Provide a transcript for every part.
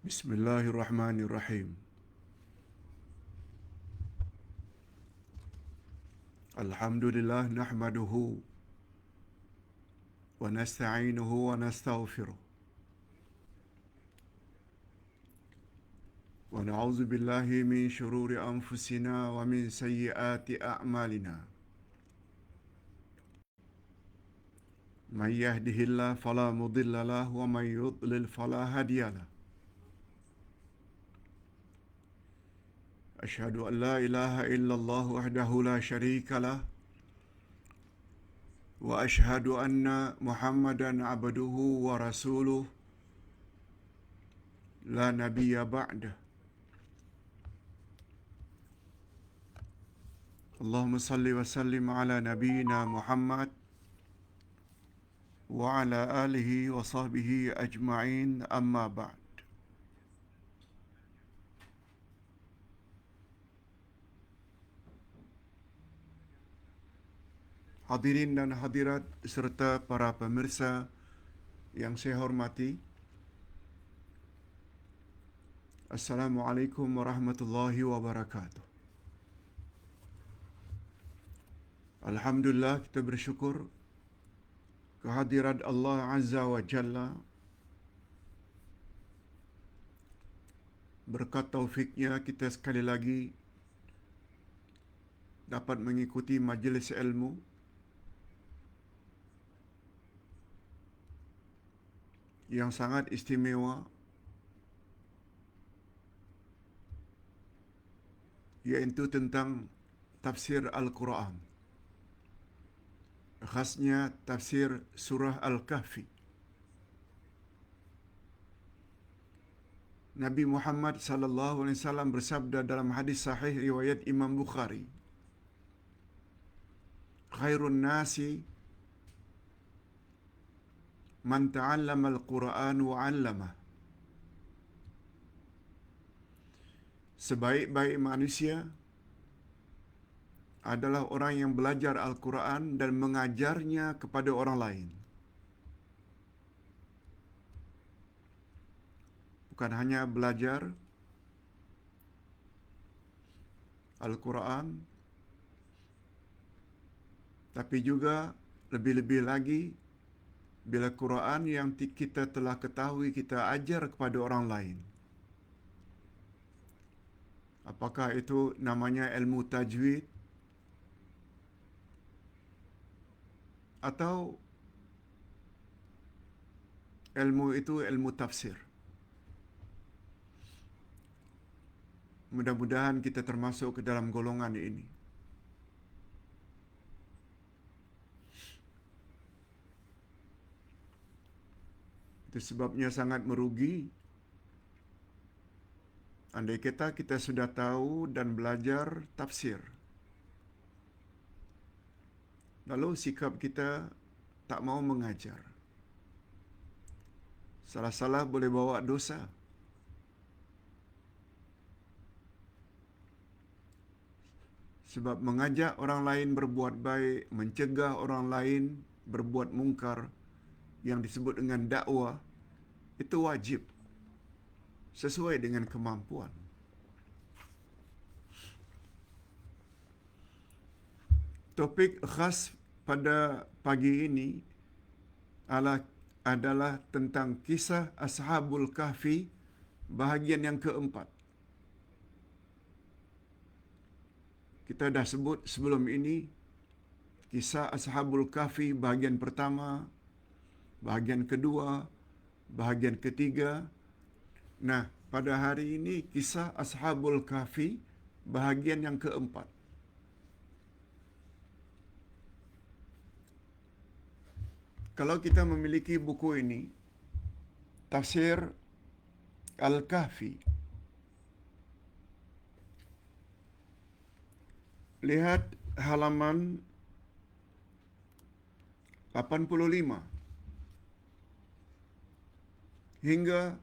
Bismillahirrahmanirrahim. Alhamdulillah nahmaduhu wa nasta'inuhu wa nastaghfiruh. Wa na'udzu billahi min shururi anfusina wa min sayyiati a'malina. Man yahdihillahu fala mudilla lahu wa man yudlil fala hadiya lahu. Asyhadu an la ilaha illallah wahdahu la syarika lah wa asyhadu anna Muhammadan abduhu wa rasuluh la nabiyya ba'dah. Allahumma salli wa sallim ala nabiyyina Muhammad wa ala alihi wa sahbihi ajma'in, amma ba'd. Hadirin dan hadirat serta para pemirsa yang saya hormati, Assalamualaikum warahmatullahi wabarakatuh. Alhamdulillah, kita bersyukur kehadirat Allah Azza wa Jalla. Berkat taufiknya kita sekali lagi dapat mengikuti majlis ilmu yang sangat istimewa, iaitu tentang tafsir Al-Quran, khasnya tafsir surah Al-Kahfi. Nabi Muhammad sallallahu alaihi wasallam bersabda dalam hadis sahih riwayat Imam Bukhari, "Khairun nasi man ta'allama al-Quran wa 'allamah." Sebaik-baik manusia adalah orang yang belajar Al-Quran dan mengajarnya kepada orang lain. Bukan hanya belajar Al-Quran, tapi juga lebih-lebih lagi, bila Quran yang kita telah ketahui kita ajar kepada orang lain. Apakah itu namanya ilmu tajwid, atau ilmu itu ilmu tafsir. Mudah-mudahan kita termasuk ke dalam golongan ini. Itu sebabnya sangat merugi andai kata kita sudah tahu dan belajar tafsir, lalu sikap kita tak mau mengajar. Salah-salah boleh bawa dosa. Sebab mengajak orang lain berbuat baik, mencegah orang lain berbuat mungkar, yang disebut dengan dakwah, itu wajib sesuai dengan kemampuan. Topik khas pada pagi ini adalah tentang kisah Ashabul Kahfi, bahagian yang keempat. Kita dah sebut sebelum ini kisah Ashabul Kahfi bahagian pertama, bahagian kedua, bahagian ketiga. Nah, pada hari ini kisah Ashabul Kahfi bahagian yang keempat. Kalau kita memiliki buku ini, Tafsir Al-Kahfi, lihat halaman 85 hingga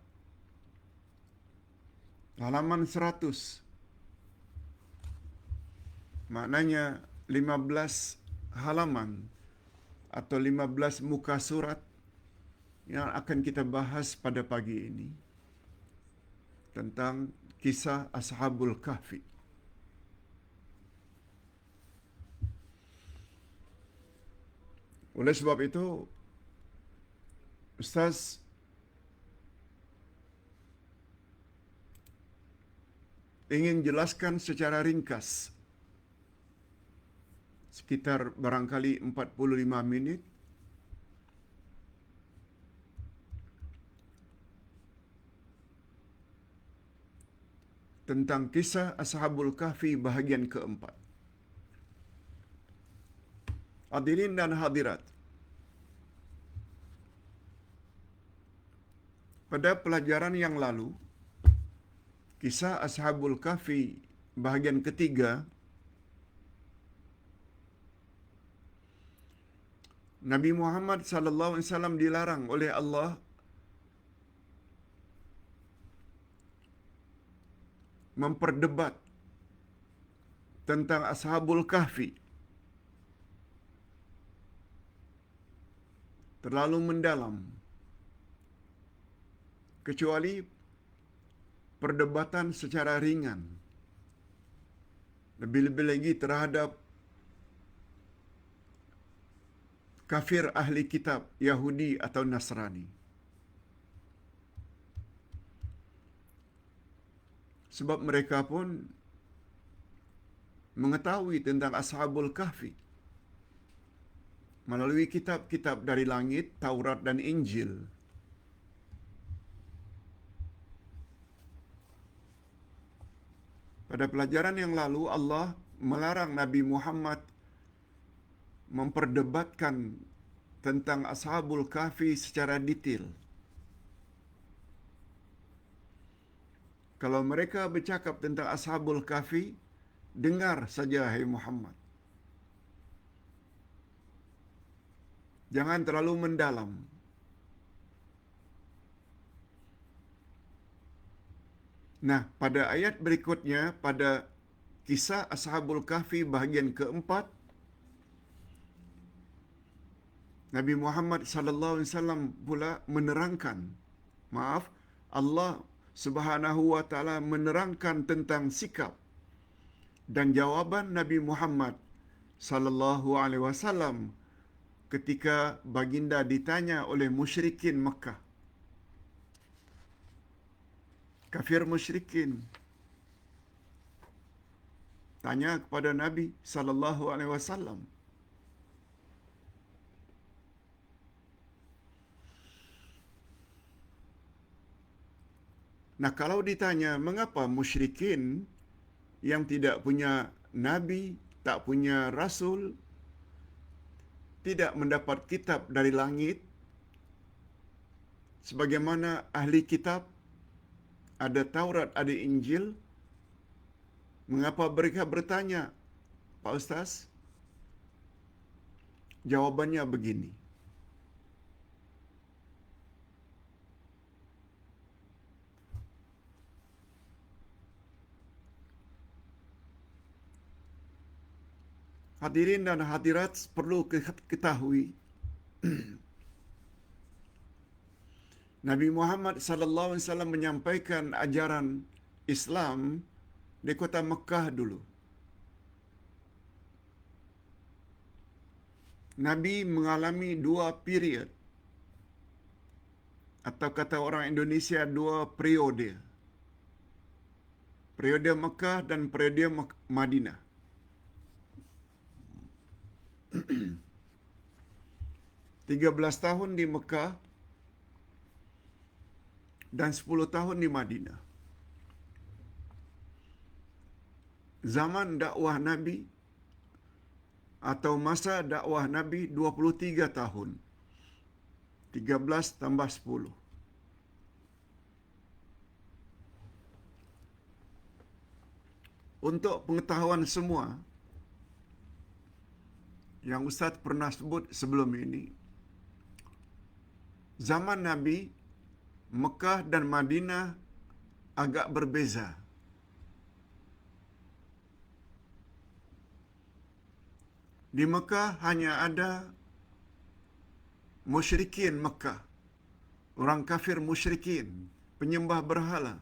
halaman 100. Maknanya 15 halaman atau 15 muka surat yang akan kita bahas pada pagi ini. tentang kisah Ashabul Kahfi. Oleh sebab itu, Ustaz ingin jelaskan secara ringkas, sekitar barangkali 45 minit, tentang kisah Ashabul Kahfi bahagian keempat. Hadirin dan hadirat, pada pelajaran yang lalu, kisah Ashabul Kahfi bahagian ketiga, Nabi Muhammad sallallahu alaihi wasallam dilarang oleh Allah memperdebat tentang Ashabul Kahfi terlalu mendalam, kecuali perdebatan secara ringan, lebih-lebih lagi terhadap kafir ahli kitab Yahudi atau Nasrani. Sebab mereka pun mengetahui tentang Ashabul Kahfi melalui kitab-kitab dari langit, Taurat dan Injil. Pada pelajaran yang lalu, Allah melarang Nabi Muhammad memperdebatkan tentang Ashabul Kahfi secara detail. Kalau mereka bercakap tentang Ashabul Kahfi, dengar saja, hai Muhammad. Jangan terlalu mendalam. Nah, pada ayat berikutnya, pada kisah Ashabul Kahfi bahagian keempat, Nabi Muhammad sallallahu alaihi wasallam pula menerangkan, Allah Subhanahu wa taala menerangkan tentang sikap dan jawaban Nabi Muhammad sallallahu alaihi wasallam ketika baginda ditanya oleh musyrikin Makkah. Kafir musyrikin tanya kepada Nabi sallallahu alaihi wasallam, nah, kalau ditanya mengapa musyrikin yang tidak punya nabi, tak punya rasul, tidak mendapat kitab dari langit sebagaimana ahli kitab, ada Taurat, ada Injil, mengapa mereka bertanya, Pak Ustaz? Jawabannya begini. Hadirin dan hadirat perlu ketahui, Nabi Muhammad sallallahu alaihi wasallam menyampaikan ajaran Islam di kota Mekah dulu. Nabi mengalami dua period, atau kata orang Indonesia dua periode. Periode Mekah dan periode Madinah. 13 tahun di Mekah dan 10 tahun di Madinah. Zaman dakwah Nabi atau masa dakwah Nabi 23 tahun. 13 tambah 10. Untuk pengetahuan semua, yang Ustaz pernah sebut sebelum ini, zaman Nabi, Mekah dan Madinah agak berbeza. Di Mekah hanya ada musyrikin Mekah, orang kafir musyrikin, penyembah berhala.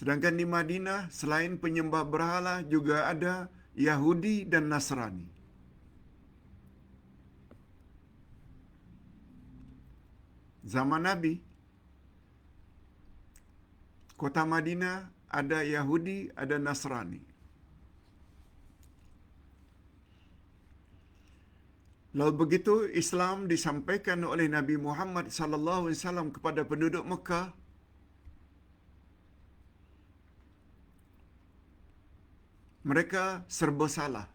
Sedangkan di Madinah, selain penyembah berhala, juga ada Yahudi dan Nasrani. Zaman Nabi, kota Madinah ada Yahudi, ada Nasrani. Lalu begitu Islam disampaikan oleh Nabi Muhammad sallallahu alaihi wasallam kepada penduduk Mekah, mereka serba salah.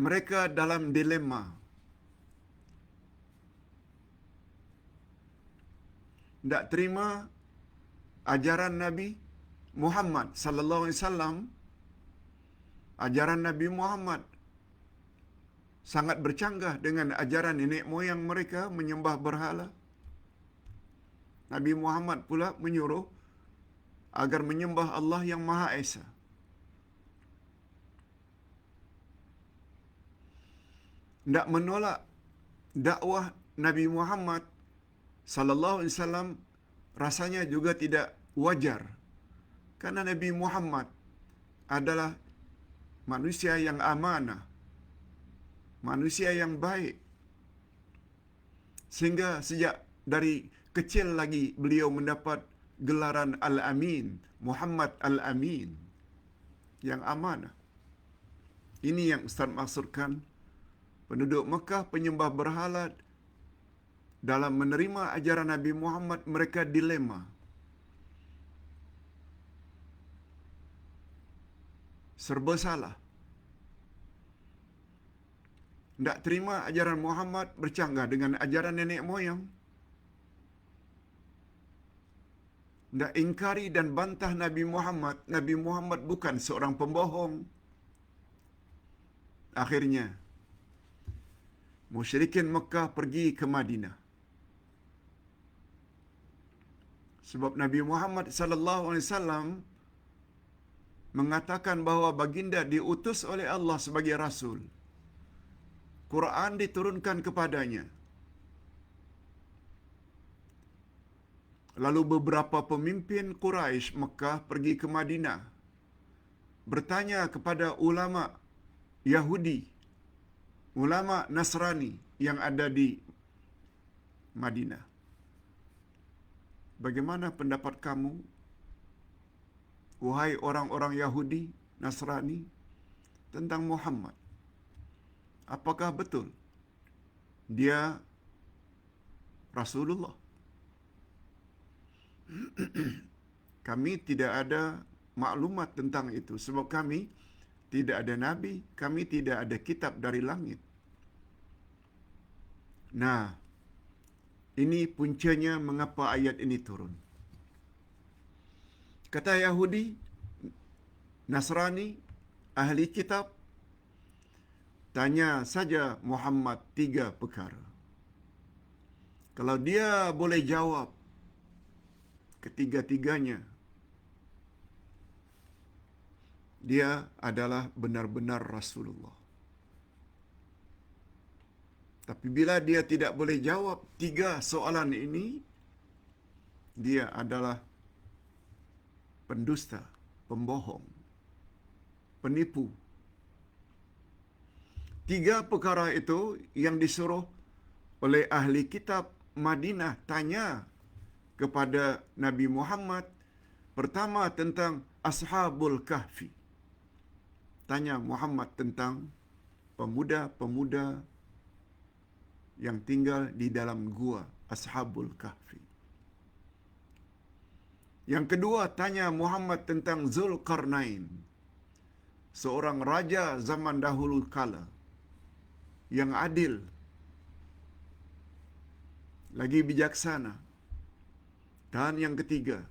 Mereka dalam dilema. Tak terima ajaran Nabi Muhammad sallallahu alaihi wasallam. Ajaran Nabi Muhammad sangat bercanggah dengan ajaran nenek moyang mereka menyembah berhala. Nabi Muhammad pula menyuruh agar menyembah Allah yang Maha Esa. Tak menolak dakwah Nabi Muhammad sallallahu alaihi wasallam rasanya juga tidak wajar. Karena Nabi Muhammad adalah manusia yang amanah, manusia yang baik. Sehingga sejak dari kecil lagi beliau mendapat gelaran Al-Amin, Muhammad Al-Amin, yang amanah. Ini yang Ustaz maksudkan, penduduk Mekah penyembah berhala dalam menerima ajaran Nabi Muhammad, mereka dilema. Serba salah. Tak terima ajaran Muhammad bercanggah dengan ajaran nenek moyang. Tak ingkari dan bantah Nabi Muhammad. Nabi Muhammad bukan seorang pembohong. Akhirnya, musyrikin Mekah pergi ke Madinah. Sebab Nabi Muhammad sallallahu alaihi wasallam mengatakan bahawa baginda diutus oleh Allah sebagai rasul. Quran diturunkan kepadanya. Lalu beberapa pemimpin Quraisy Mekah pergi ke Madinah, bertanya kepada ulama Yahudi, ulama Nasrani yang ada di Madinah. Bagaimana pendapat kamu, wahai orang-orang Yahudi, Nasrani, tentang Muhammad? Apakah betul dia Rasulullah? Kami tidak ada maklumat tentang itu sebab kami tidak ada nabi, kami tidak ada kitab dari langit. Nah, ini puncanya mengapa ayat ini turun. Kata Yahudi, Nasrani, ahli kitab, tanya saja Muhammad 3 perkara. Kalau dia boleh jawab ketiga-tiganya, dia adalah benar-benar Rasulullah. Tapi bila dia tidak boleh jawab 3 soalan ini, dia adalah pendusta, pembohong, penipu. 3 perkara itu yang disuruh oleh ahli kitab Madinah tanya kepada Nabi Muhammad. Pertama tentang Ashabul Kahfi. Tanya Muhammad tentang pemuda-pemuda yang tinggal di dalam gua, Ashabul Kahfi. Yang kedua, tanya Muhammad tentang Zulkarnain, seorang raja zaman dahulu kala yang adil, lagi bijaksana. Dan yang ketiga,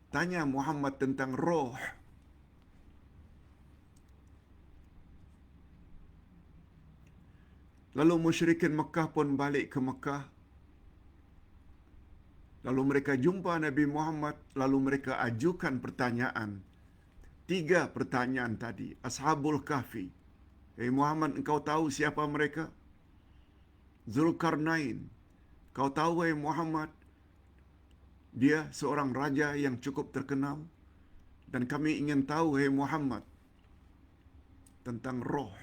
tanya Muhammad tentang roh. Lalu musyrikin Mekah pun balik ke Mekah. Lalu mereka jumpa Nabi Muhammad, lalu mereka ajukan pertanyaan. 3 pertanyaan tadi, Ashabul Kahfi. Muhammad, engkau tahu siapa mereka? Zulkarnain, kau tahu Muhammad Dia seorang raja yang cukup terkenal. Dan kami ingin tahu, hai Muhammad, tentang roh.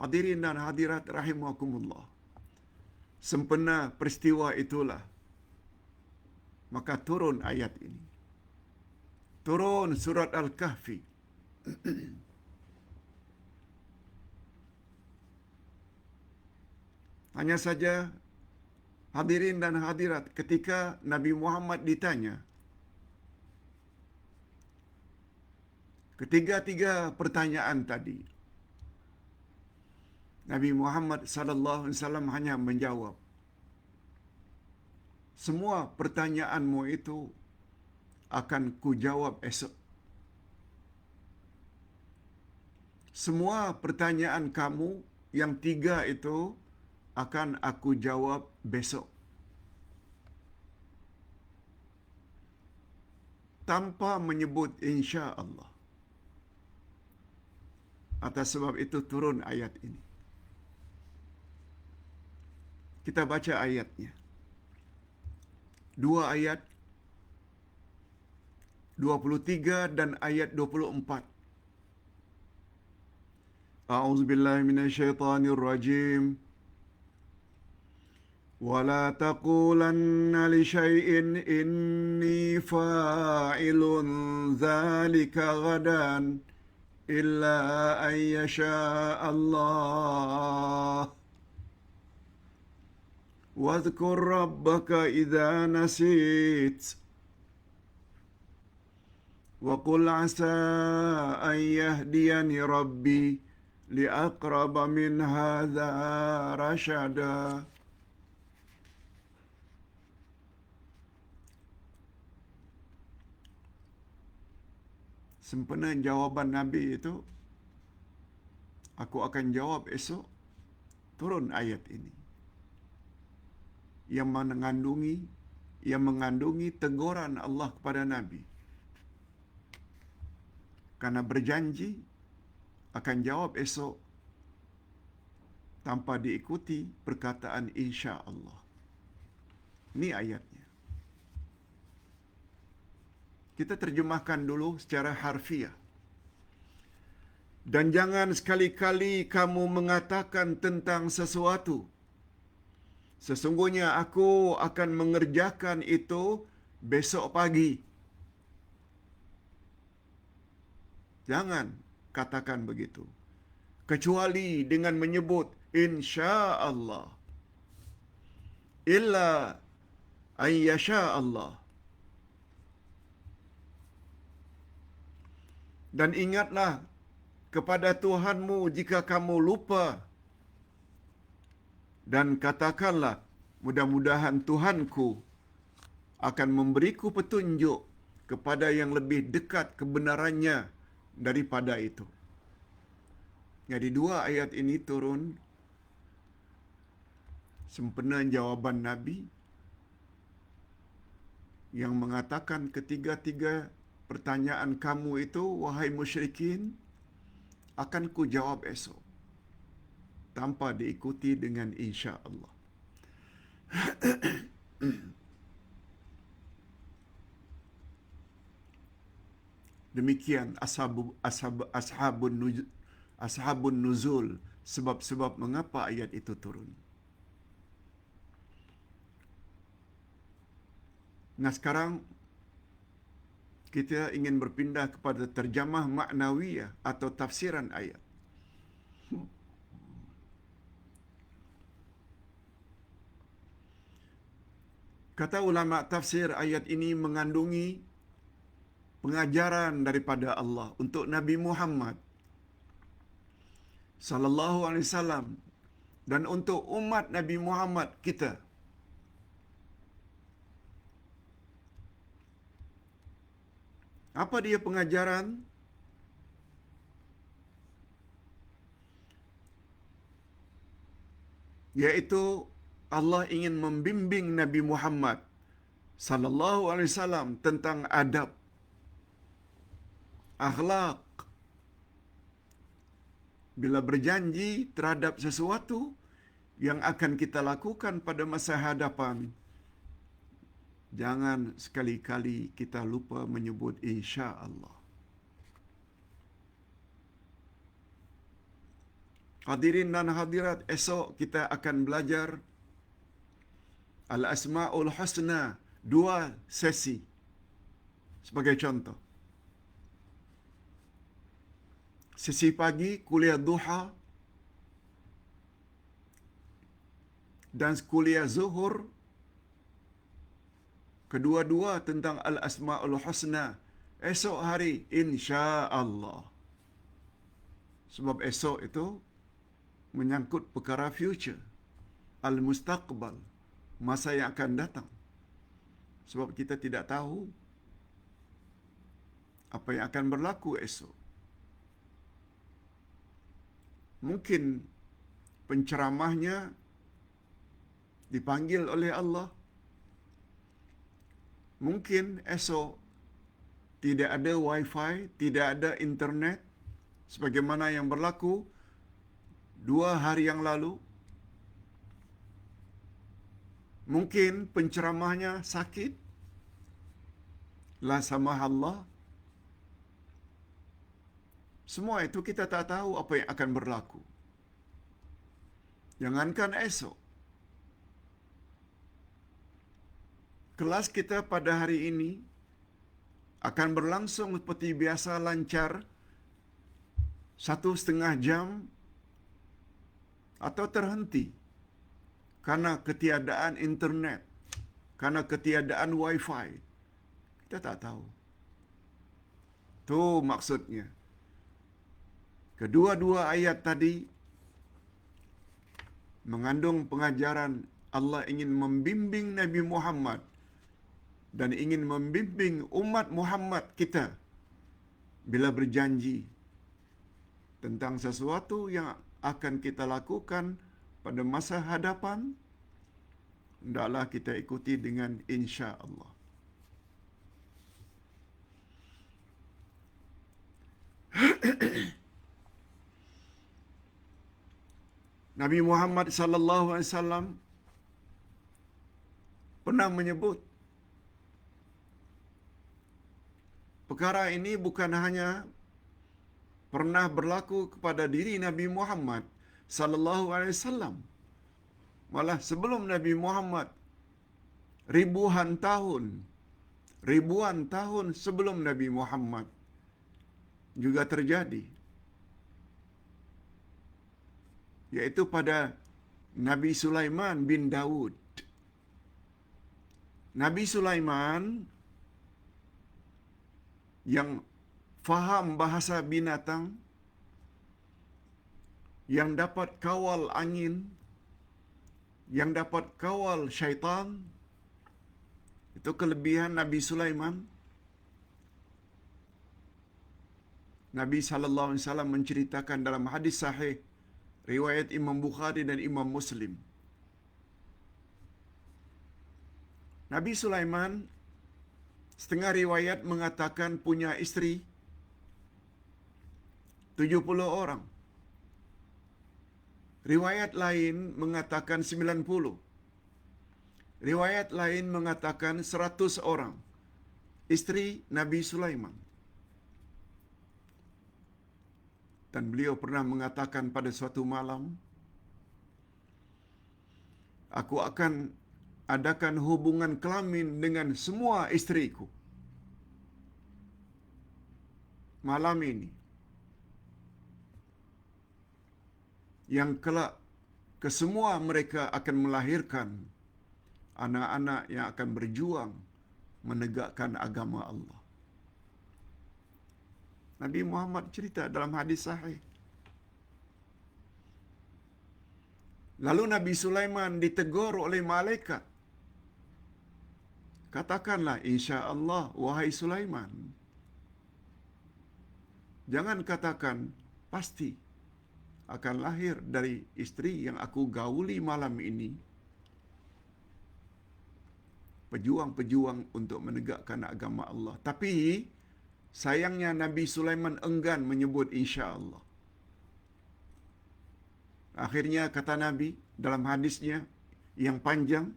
Hadirin dan hadirat rahimakumullah. Sempena peristiwa itulah, maka turun ayat ini. Turun surat Al-Kahfi. Hanya saja, hadirin dan hadirat, ketika Nabi Muhammad ditanya, ketiga-tiga pertanyaan tadi, Nabi Muhammad sallallahu alaihi wasallam hanya menjawab, semua pertanyaanmu itu akan kujawab esok. Semua pertanyaan kamu yang tiga itu akan aku jawab besok. Tanpa menyebut insya Allah. Atas sebab itu turun ayat ini. Kita baca ayatnya. Dua ayat 23 dan ayat 24. A'udzubillahi minasyaitonir rajim. ولا تقولن لشيء إني فاعل ذلك غدا إلا أن يشاء الله واذكر ربك إذا نسيت وقل عسى أن يهديني ربي لأقرب من هذا رشدا. Sempena jawaban Nabi itu, aku akan jawab esok, turun ayat ini. Yang mengandungi teguran Allah kepada Nabi. Karena berjanji akan jawab esok tanpa diikuti perkataan insya Allah. Ini ayatnya. Kita terjemahkan dulu secara harfiah. Dan jangan sekali-kali kamu mengatakan tentang sesuatu, sesungguhnya aku akan mengerjakan itu besok pagi. Jangan katakan begitu. Kecuali dengan menyebut insya Allah. Illa an yasha Allah. Dan ingatlah kepada Tuhanmu jika kamu lupa. Dan katakanlah, mudah-mudahan Tuhanku akan memberiku petunjuk kepada yang lebih dekat kebenarannya daripada itu. Jadi dua ayat ini turun sempena jawaban Nabi yang mengatakan ketiga-tiga pertanyaan kamu itu, wahai musyrikin, akan ku jawab esok. Tanpa diikuti dengan insya Allah. Demikian ashabun nuzul, sebab-sebab mengapa ayat itu turun. Nah sekarang kita ingin berpindah kepada terjemah maknawiyah atau tafsiran ayat. Kata ulama tafsir, ayat ini mengandungi pengajaran daripada Allah untuk Nabi Muhammad sallallahu alaihi wasallam dan untuk umat Nabi Muhammad kita. Apa dia pengajaran? Yaitu Allah ingin membimbing Nabi Muhammad sallallahu alaihi wasallam tentang adab, akhlak. Bila berjanji terhadap sesuatu, yang akan kita lakukan pada masa hadapan, jangan sekali-kali kita lupa menyebut insya-Allah. Hadirin dan hadirat, esok kita akan belajar Al-Asma'ul Husna, 2 sesi. Sebagai contoh, sesi pagi kuliah duha dan kuliah zuhur, kedua-dua tentang Al-Asma'ul Husna. Esok hari insya-Allah. Sebab esok itu menyangkut perkara future, al-mustaqbal, masa yang akan datang. Sebab kita tidak tahu apa yang akan berlaku esok. Mungkin penceramahnya dipanggil oleh Allah. Mungkin esok tidak ada wifi, tidak ada internet, sebagaimana yang berlaku 2 hari yang lalu. Mungkin penceramahnya sakit, la samahallah. Semua itu kita tak tahu apa yang akan berlaku. Jangankan esok. Kelas kita pada hari ini akan berlangsung seperti biasa lancar, 1,5 jam atau terhenti karena ketiadaan internet, karena ketiadaan wifi. Kita tak tahu. Itu maksudnya. Kedua-dua ayat tadi mengandung pengajaran Allah ingin membimbing Nabi Muhammad dan ingin membimbing umat Muhammad kita bila berjanji tentang sesuatu yang akan kita lakukan pada masa hadapan, hendaklah kita ikuti dengan insya-Allah. Nabi Muhammad sallallahu alaihi wasallam pernah menyebut perkara ini bukan hanya pernah berlaku kepada diri Nabi Muhammad sallallahu alaihi wasallam. Malah sebelum Nabi Muhammad, ribuan tahun sebelum Nabi Muhammad juga terjadi. Yaitu pada Nabi Sulaiman bin Daud. Nabi Sulaiman yang faham bahasa binatang, yang dapat kawal angin, yang dapat kawal syaitan. Itu kelebihan Nabi Sulaiman. Nabi sallallahu alaihi wasallam menceritakan dalam hadis sahih riwayat Imam Bukhari dan Imam Muslim. Nabi Sulaiman, setengah riwayat mengatakan punya isteri 70 orang. Riwayat lain mengatakan 90. Riwayat lain mengatakan 100 orang. Isteri Nabi Sulaiman. Dan beliau pernah mengatakan pada suatu malam, aku akan adakan hubungan kelamin dengan semua isteriku malam ini, yang kelak kesemua mereka akan melahirkan anak-anak yang akan berjuang menegakkan agama Allah. Nabi Muhammad cerita dalam hadis sahih. Lalu Nabi Sulaiman ditegur oleh malaikat. Katakanlah insya-Allah wahai Sulaiman. Jangan katakan pasti akan lahir dari isteri yang aku gauli malam ini pejuang-pejuang untuk menegakkan agama Allah. Tapi sayangnya Nabi Sulaiman enggan menyebut insya-Allah. Akhirnya kata Nabi dalam hadisnya yang panjang,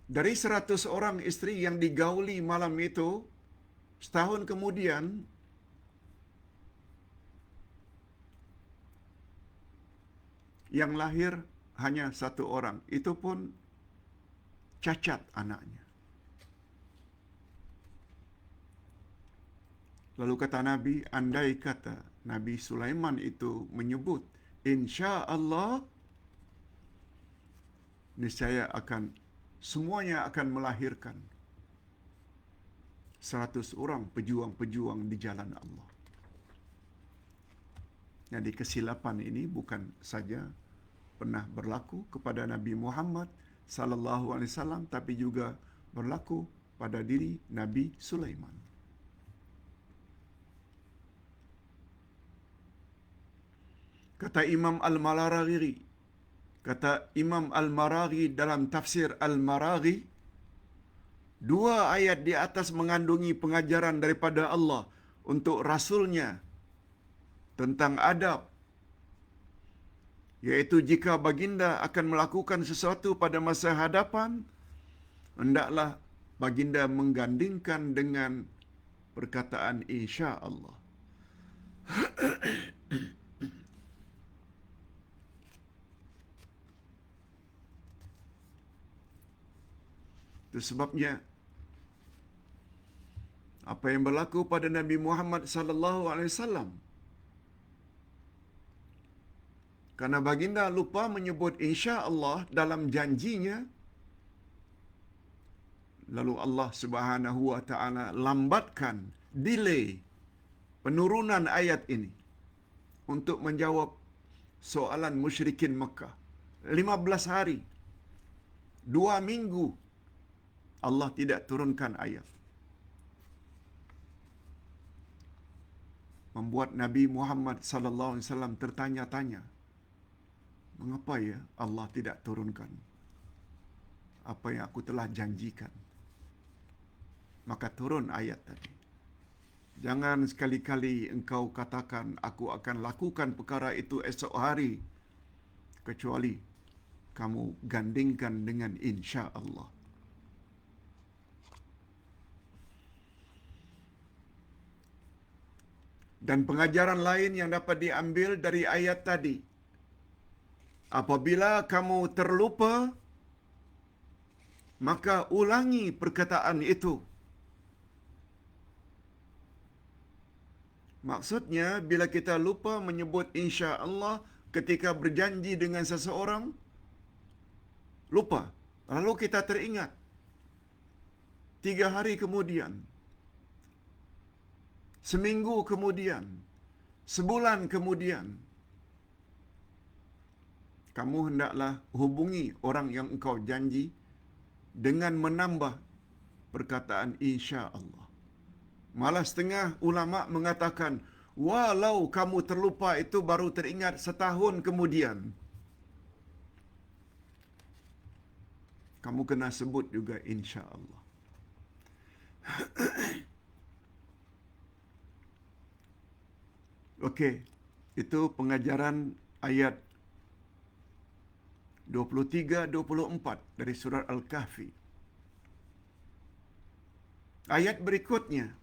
dari 100 orang istri yang digauli malam itu, setahun kemudian yang lahir hanya 1 orang. Itu pun cacat anaknya. Lalu kata Nabi, andai kata Nabi Sulaiman itu menyebut, insya Allah, niscaya semuanya akan melahirkan 100 orang pejuang-pejuang di jalan Allah. Jadi kesilapan ini bukan saja pernah berlaku kepada Nabi Muhammad sallallahu alaihi wasallam, tapi juga berlaku pada diri Nabi Sulaiman. Kata Imam Al-Maraghi dalam tafsir Al-Maraghi, 2 ayat di atas mengandungi pengajaran daripada Allah untuk Rasulnya tentang adab, yaitu jika baginda akan melakukan sesuatu pada masa hadapan, hendaklah baginda menggandingkan dengan perkataan insya Allah. Itu sebabnya apa yang berlaku pada Nabi Muhammad sallallahu alaihi wasallam, karena baginda lupa menyebut insya Allah dalam janjinya, lalu Allah Subhanahu wa taala lambatkan, delay penurunan ayat ini untuk menjawab soalan musyrikin Mekah. 15 hari, 2 minggu Allah tidak turunkan ayat. Membuat Nabi Muhammad sallallahu alaihi wasallam tertanya-tanya, mengapa ya Allah tidak turunkan apa yang aku telah janjikan? Maka turun ayat tadi. Jangan sekali-kali engkau katakan aku akan lakukan perkara itu esok hari, kecuali kamu gandingkan dengan insya Allah. Dan pengajaran lain yang dapat diambil dari ayat tadi, apabila kamu terlupa, maka ulangi perkataan itu. Maksudnya, bila kita lupa menyebut insya Allah ketika berjanji dengan seseorang, lupa. Lalu kita teringat 3 hari kemudian, seminggu kemudian, sebulan kemudian, kamu hendaklah hubungi orang yang engkau janji dengan menambah perkataan insya Allah. Malah setengah ulama mengatakan, walau kamu terlupa itu baru teringat setahun kemudian, kamu kena sebut juga insya Allah. Okey, itu pengajaran ayat 23-24 dari surah Al-Kahfi. Ayat berikutnya,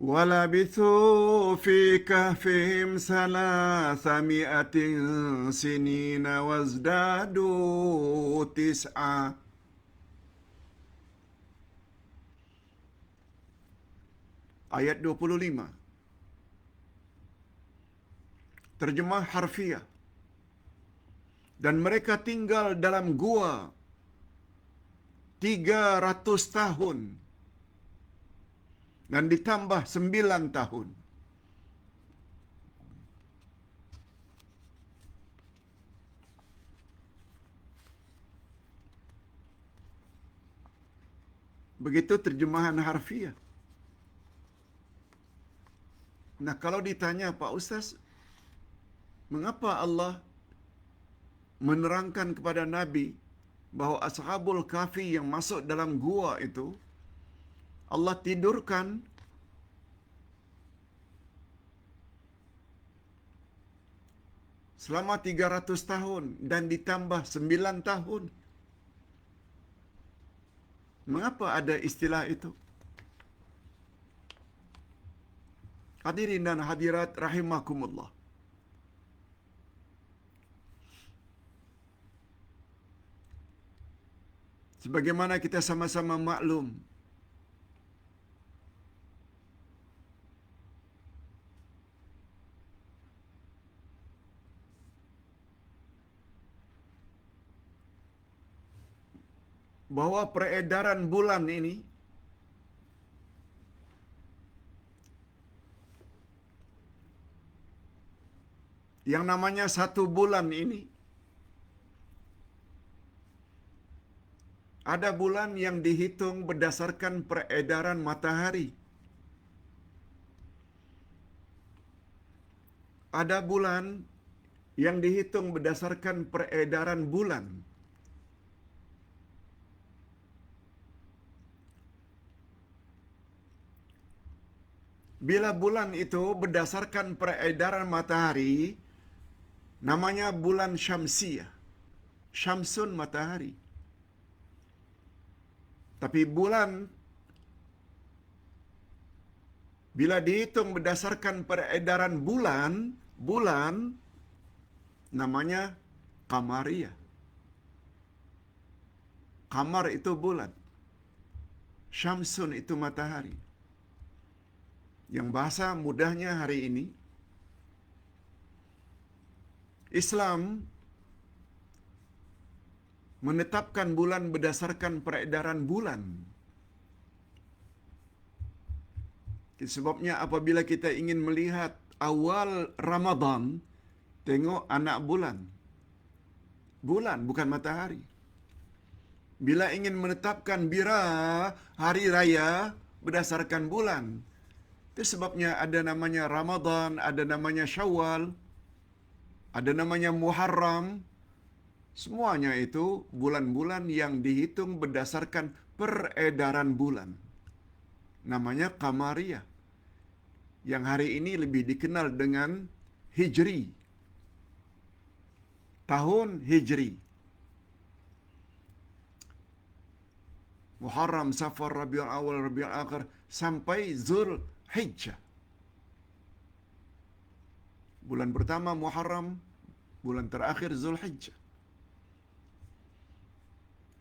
وَلَبِثُوا فِي كَهْفِهِمْ 300 سِنِينَ وَازْدَادُوا 9. Ayat 25. Terjemah harfiah. Dan mereka tinggal dalam gua 300 tahun. Dan ditambah 9 tahun. Begitu terjemahan harfiah. Nah, kalau ditanya, Pak Ustaz, mengapa Allah menerangkan kepada Nabi bahawa Ashabul Kahfi yang masuk dalam gua itu Allah tidurkan selama 300 tahun dan ditambah 9 tahun. Mengapa ada istilah itu? Hadirin dan hadirat rahimakumullah. Sebagaimana kita sama-sama maklum, bahwa peredaran bulan ini yang namanya satu bulan ini, ada bulan yang dihitung berdasarkan peredaran matahari. Ada bulan yang dihitung berdasarkan peredaran bulan. Bila bulan itu berdasarkan peredaran matahari, namanya bulan syamsiyah. Syamsun matahari. Tapi bulan bila dihitung berdasarkan peredaran bulan namanya qamariyah. Qamar itu bulan. Syamsun itu matahari. Yang bahasa mudahnya hari ini, Islam menetapkan bulan berdasarkan peredaran bulan. Sebabnya apabila kita ingin melihat awal Ramadan, tengok anak bulan. Bulan, bukan matahari. Bila ingin menetapkan bira hari raya berdasarkan bulan. Itu sebabnya ada namanya Ramadan, ada namanya Syawal, ada namanya Muharram. Semuanya itu bulan-bulan yang dihitung berdasarkan peredaran bulan. Namanya Qamariyah. Yang hari ini lebih dikenal dengan Hijri. Tahun Hijri. Muharram, Safar, Rabiul Awal, Rabiul Akhir sampai Zulhijjah. Bulan pertama Muharram, bulan terakhir Zulhijjah.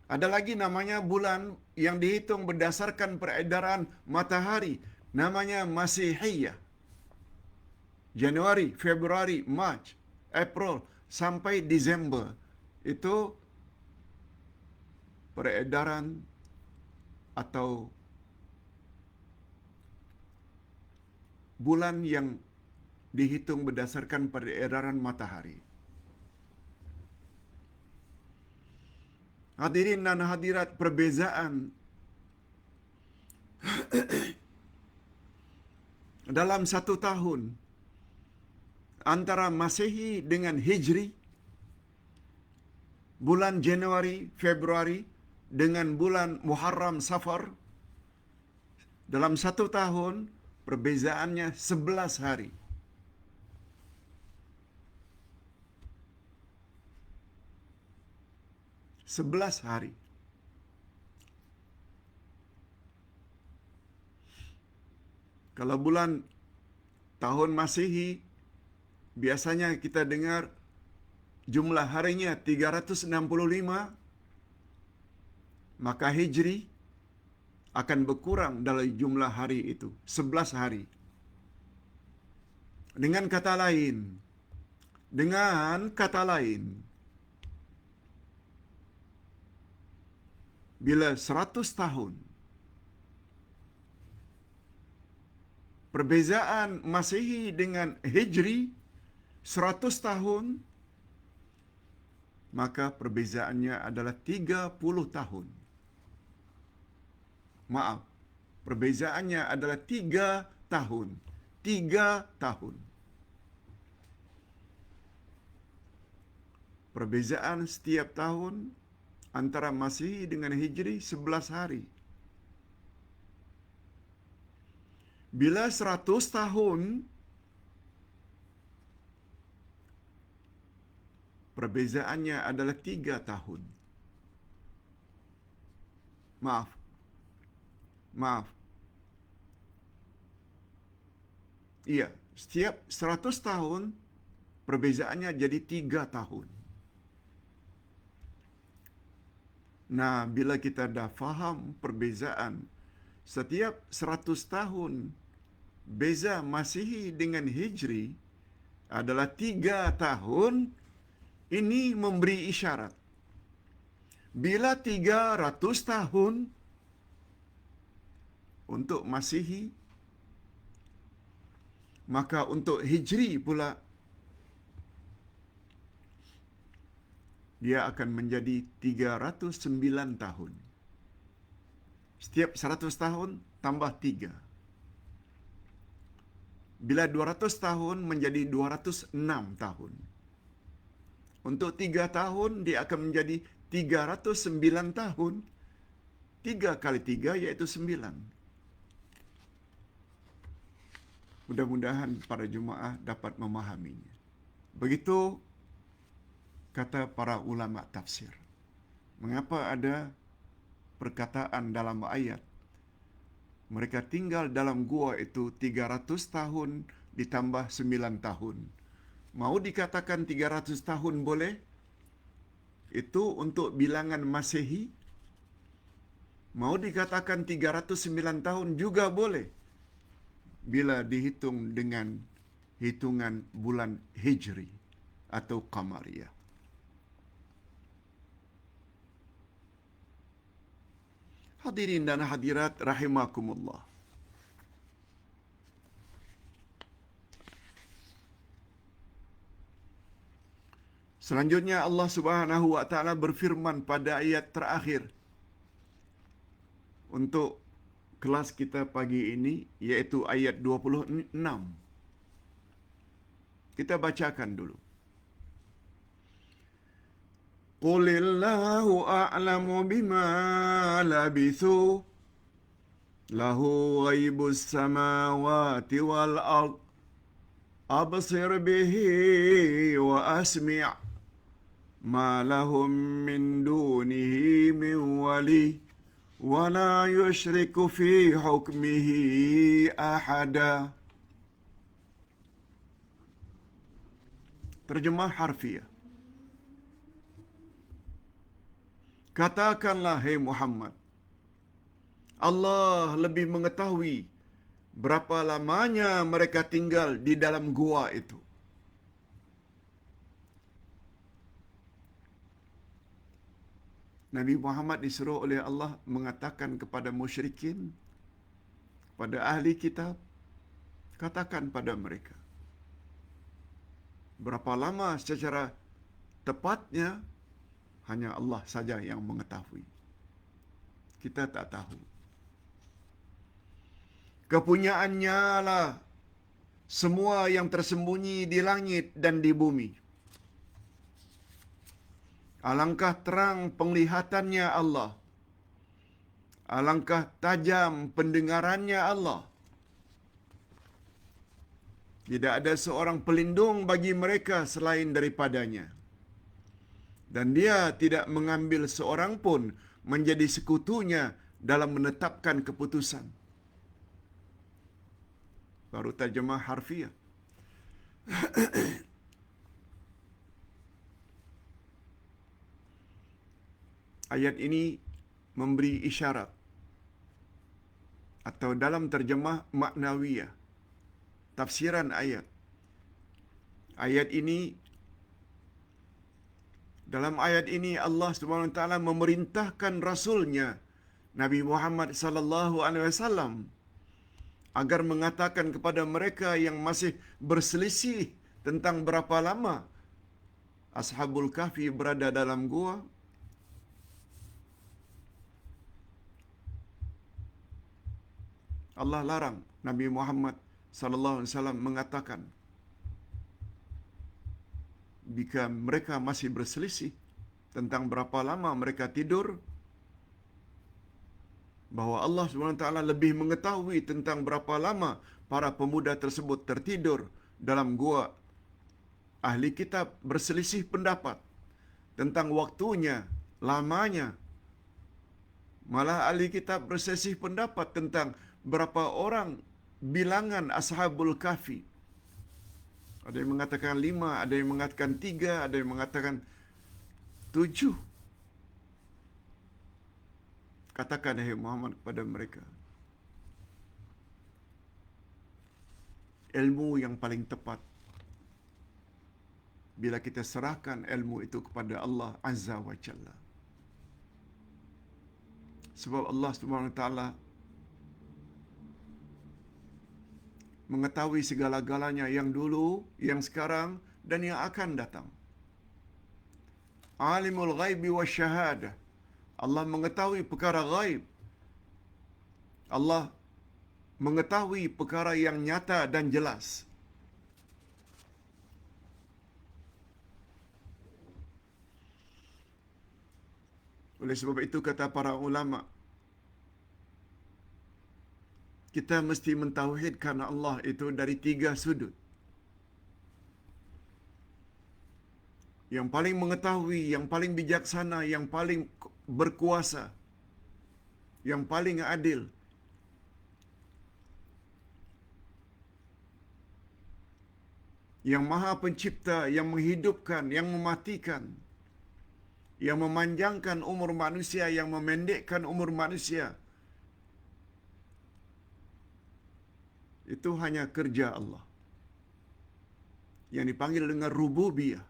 Ada lagi namanya bulan yang dihitung berdasarkan peredaran matahari. Namanya Masihiyah. Januari, Februari, Mac, April sampai Disember. Itu peredaran atau bulan yang dihitung berdasarkan peredaran matahari. Hadirin dan hadirat, perbezaan dalam satu tahun antara Masehi dengan Hijri, bulan Januari, Februari dengan bulan Muharram, Safar, dalam satu tahun perbezaannya 11 hari. 11 hari. Kalau bulan tahun Masehi, biasanya kita dengar jumlah harinya 365, maka Hijri akan berkurang dalam jumlah hari itu, 11 hari. Dengan kata lain, bila 100 tahun perbezaan Masehi dengan Hijri 100 tahun, maka perbezaannya adalah 30 tahun. Maaf, perbezaannya adalah 3 tahun. 3 tahun. Perbezaan setiap tahun antara Masehi dengan Hijri 11 hari. Bila 100 tahun, perbezaannya adalah 3 tahun. Maaf, maaf. Iya, setiap 100 tahun, perbezaannya jadi 3 tahun. Nah, bila kita dah faham perbezaan, setiap 100 tahun, beza Masihi dengan Hijri adalah 3 tahun, ini memberi isyarat. Bila 300 tahun untuk Masihi, maka untuk Hijri pula dia akan menjadi 309 tahun. Setiap 100 tahun tambah 3. Bila 200 tahun menjadi 206 tahun. Untuk 3 tahun dia akan menjadi 309 tahun. 3 kali 3 iaitu 9. Mudah-mudahan para jemaah dapat memahaminya. Begitu kata para ulama tafsir. Mengapa ada perkataan dalam ayat mereka tinggal dalam gua itu 300 tahun ditambah 9 tahun. Mau dikatakan 300 tahun boleh? Itu untuk bilangan Masehi. Mau dikatakan 309 tahun juga boleh. Bila dihitung dengan hitungan bulan Hijri atau Qamariyah. Hadirin dan hadirat rahimakumullah. Selanjutnya Allah Subhanahu wa taala berfirman pada ayat terakhir untuk kelas kita pagi ini, yaitu ayat 26. Kita bacakan dulu. Qulillahu a'lamu bima labithu lahu ghaibus samawati wal ard absir bihi wa asmi' ma lahum min dunihi min wali wa la yushriku fi hukmihi ahada. Terjemah harfiah. Katakanlah, hai Muhammad, Allah lebih mengetahui berapa lamanya mereka tinggal di dalam gua itu. Nabi Muhammad disuruh oleh Allah mengatakan kepada musyrikin, kepada ahli kitab, katakan pada mereka, berapa lama secara tepatnya hanya Allah saja yang mengetahui. Kita tak tahu. Kepunyaannya lah semua yang tersembunyi di langit dan di bumi. Alangkah terang penglihatannya Allah. Alangkah tajam pendengarannya Allah. Tidak ada seorang pelindung bagi mereka selain daripadanya. Dan dia tidak mengambil seorang pun menjadi sekutunya dalam menetapkan keputusan. Baru terjemah harfiah. Ayat ini memberi isyarat atau dalam terjemah maknawiyah, tafsiran ayat. Ayat ini, dalam ayat ini Allah Subhanahu wa taala memerintahkan rasulnya Nabi Muhammad sallallahu alaihi wasallam agar mengatakan kepada mereka yang masih berselisih tentang berapa lama Ashabul Kahfi berada dalam gua, Allah larang Nabi Muhammad sallallahu alaihi wasallam mengatakan, jika mereka masih berselisih tentang berapa lama mereka tidur, bahawa Allah SWT lebih mengetahui tentang berapa lama para pemuda tersebut tertidur dalam gua. Ahli kitab berselisih pendapat tentang waktunya, lamanya. Malah ahli kitab berselisih pendapat tentang berapa orang bilangan Ashabul Kahfi. Ada yang mengatakan 5, ada yang mengatakan 3, ada yang mengatakan 7. Katakan, hai Muhammad, kepada mereka, ilmu yang paling tepat bila kita serahkan ilmu itu kepada Allah Azza wa Jalla. Sebab Allah Subhanahu wa taala mengetahui segala-galanya, yang dulu, yang sekarang, dan yang akan datang. Alimul ghaibi wasyahadah. Allah mengetahui perkara ghaib. Allah mengetahui perkara yang nyata dan jelas. Oleh sebab itu kata para ulama, kita mesti mentauhidkan Allah itu dari 3 sudut. Yang paling mengetahui, yang paling bijaksana, yang paling berkuasa, yang paling adil. Yang Maha Pencipta, yang menghidupkan, yang mematikan, yang memanjangkan umur manusia, yang memendekkan umur manusia. Itu hanya kerja Allah, yang dipanggil dengan rububiyah.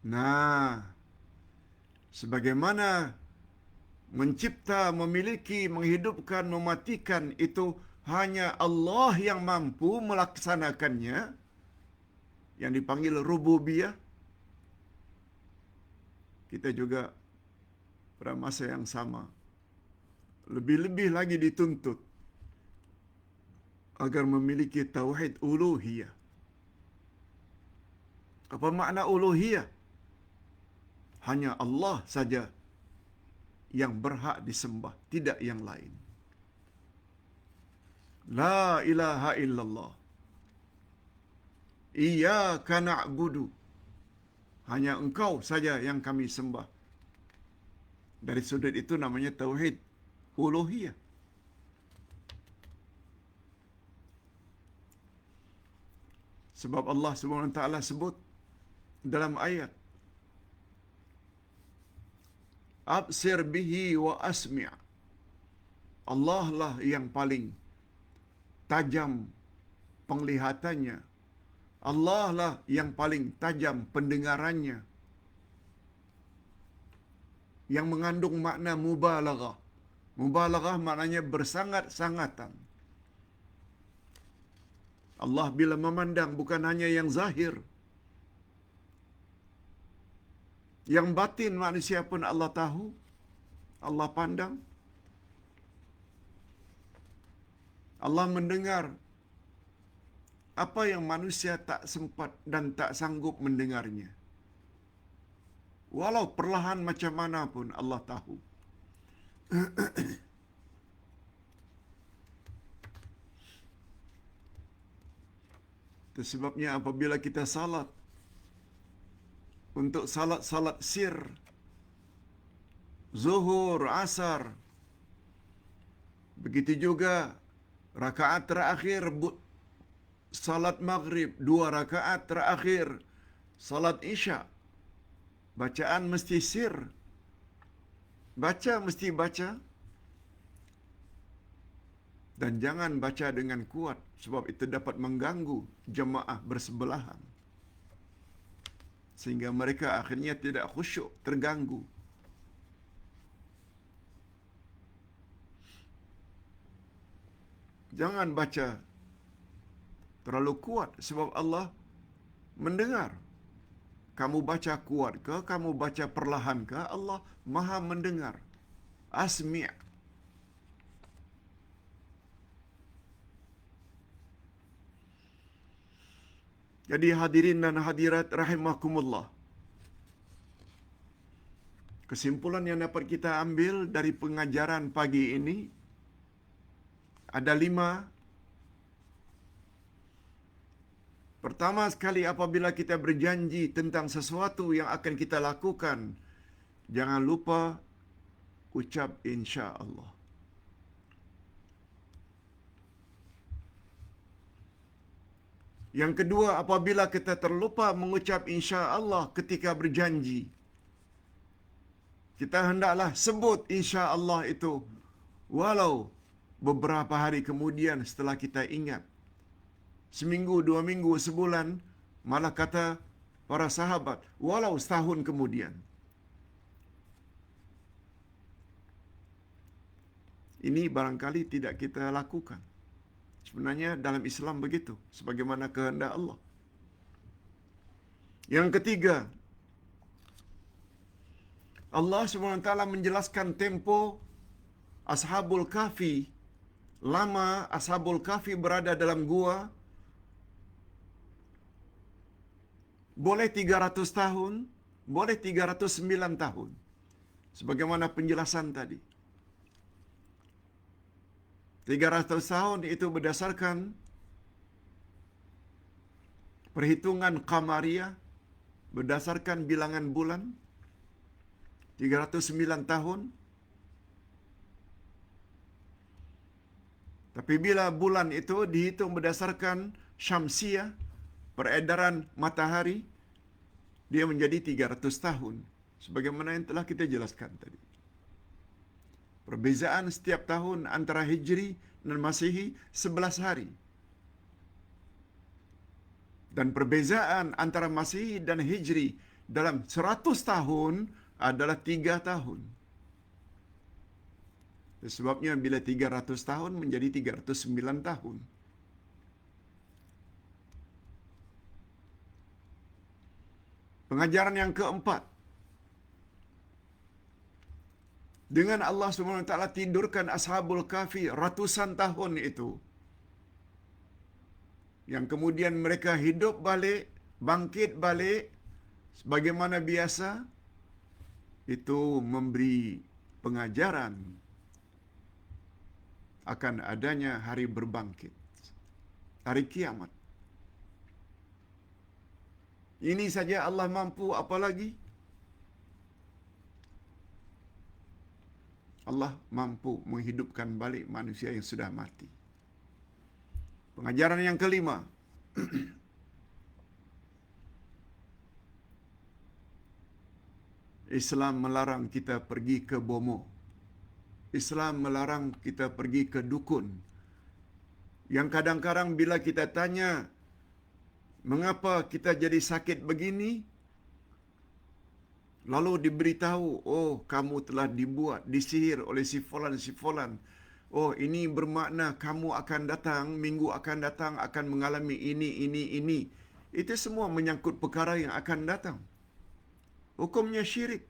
Nah, sebagaimana mencipta, memiliki, menghidupkan, mematikan, itu hanya Allah yang mampu melaksanakannya, yang dipanggil rububiyah. Kita juga pada masa yang sama lebih-lebih lagi dituntut agar memiliki tauhid uluhiyah. Apa makna uluhiyah? Hanya Allah saja yang berhak disembah, tidak yang lain. La ilaha illallah. Iyyaka na'budu. Hanya Engkau saja yang kami sembah. Dari sudut itu namanya tauhid uluhiyah. Sebab Allah Subhanahu wa taala sebut dalam ayat, absir bihi wa asmi'. Allah lah yang paling tajam penglihatannya. Allah lah yang paling tajam pendengarannya. Yang mengandung makna mubalaghah. Mubalaghah maknanya bersangat-sangatan. Allah bila memandang bukan hanya yang zahir, yang batin manusia pun Allah tahu, Allah pandang. Allah mendengar apa yang manusia tak sempat dan tak sanggup mendengarnya. Walau perlahan macam mana pun Allah tahu. Itu sebabnya apabila kita salat, untuk salat-salat sir, zuhur, asar, begitu juga rakaat terakhir salat maghrib, 2 rakaat terakhir salat isya, bacaan mesti sir. Baca mesti baca. Dan jangan baca dengan kuat, sebab itu dapat mengganggu jemaah bersebelahan, sehingga mereka akhirnya tidak khusyuk, terganggu. Jangan baca terlalu kuat, sebab Allah mendengar. Kamu baca kuat ke, kamu baca perlahan ke, Allah Maha mendengar. Asmi'. Jadi hadirin dan hadirat rahimakumullah, Kesimpulan yang dapat kita ambil dari pengajaran pagi ini ada 5. Pertama sekali, apabila kita berjanji tentang sesuatu yang akan kita lakukan, jangan lupa ucap insya Allah. Yang kedua, apabila kita terlupa mengucap insya Allah ketika berjanji, kita hendaklah sebut insya Allah itu walau beberapa hari kemudian setelah kita ingat. Seminggu, 2 minggu, sebulan, malah kata para sahabat, walau setahun kemudian. Ini barangkali tidak kita lakukan. Sebenarnya dalam Islam begitu, sebagaimana kehendak Allah. Yang ketiga, Allah SWT menjelaskan tempo Ashabul Kahfi. Lama Ashabul Kahfi berada dalam gua. Boleh 300 tahun, boleh 309 tahun. Sebagaimana penjelasan tadi. 300 tahun itu berdasarkan perhitungan Qamariyah, berdasarkan bilangan bulan. 309 tahun. Tapi bila bulan itu dihitung berdasarkan Syamsiyah, peredaran matahari, dia menjadi 300 tahun. Sebagaimana yang telah kita jelaskan tadi. Perbezaan setiap tahun antara Hijri dan Masihi 11 hari. Dan perbezaan antara Masihi dan Hijri dalam 100 tahun adalah 3 tahun. Sebabnya bila 300 tahun menjadi 309 tahun. Pengajaran yang keempat. Dengan Allah SWT tidurkan Ashabul Kahfi ratusan tahun itu. Yang kemudian mereka hidup balik, bangkit balik, sebagaimana biasa, itu memberi pengajaran akan adanya hari berbangkit, hari kiamat. Ini saja Allah mampu, apalagi Allah mampu menghidupkan balik manusia yang sudah mati. Pengajaran yang kelima. Islam melarang kita pergi ke bomo. Islam melarang kita pergi ke dukun. Yang kadang-kadang bila kita tanya, mengapa kita jadi sakit begini? Lalu diberitahu, oh kamu telah dibuat, disihir oleh si fulan. Oh ini bermakna kamu akan datang, minggu akan datang akan mengalami ini. Itu semua menyangkut perkara yang akan datang. Hukumnya syirik.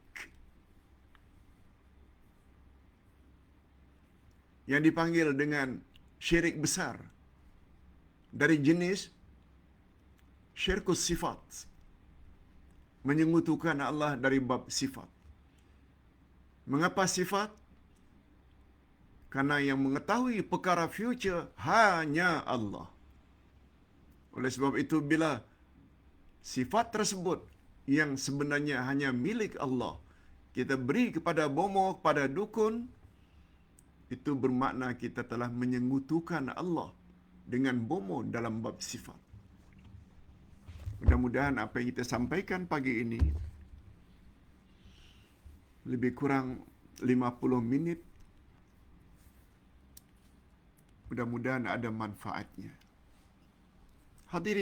Yang dipanggil dengan syirik besar. Dari jenis syirkus sifat. Menyekutukan Allah dari bab sifat. Mengapa sifat? Karena yang mengetahui perkara future hanya Allah. Oleh sebab itu bila sifat tersebut yang sebenarnya hanya milik Allah, kita beri kepada bomo, kepada dukun, itu bermakna kita telah menyekutukan Allah dengan bomo dalam bab sifat. Mudah-mudahan apa yang kita sampaikan pagi ini lebih kurang 50 minit. Mudah-mudahan ada manfaatnya. Hadirin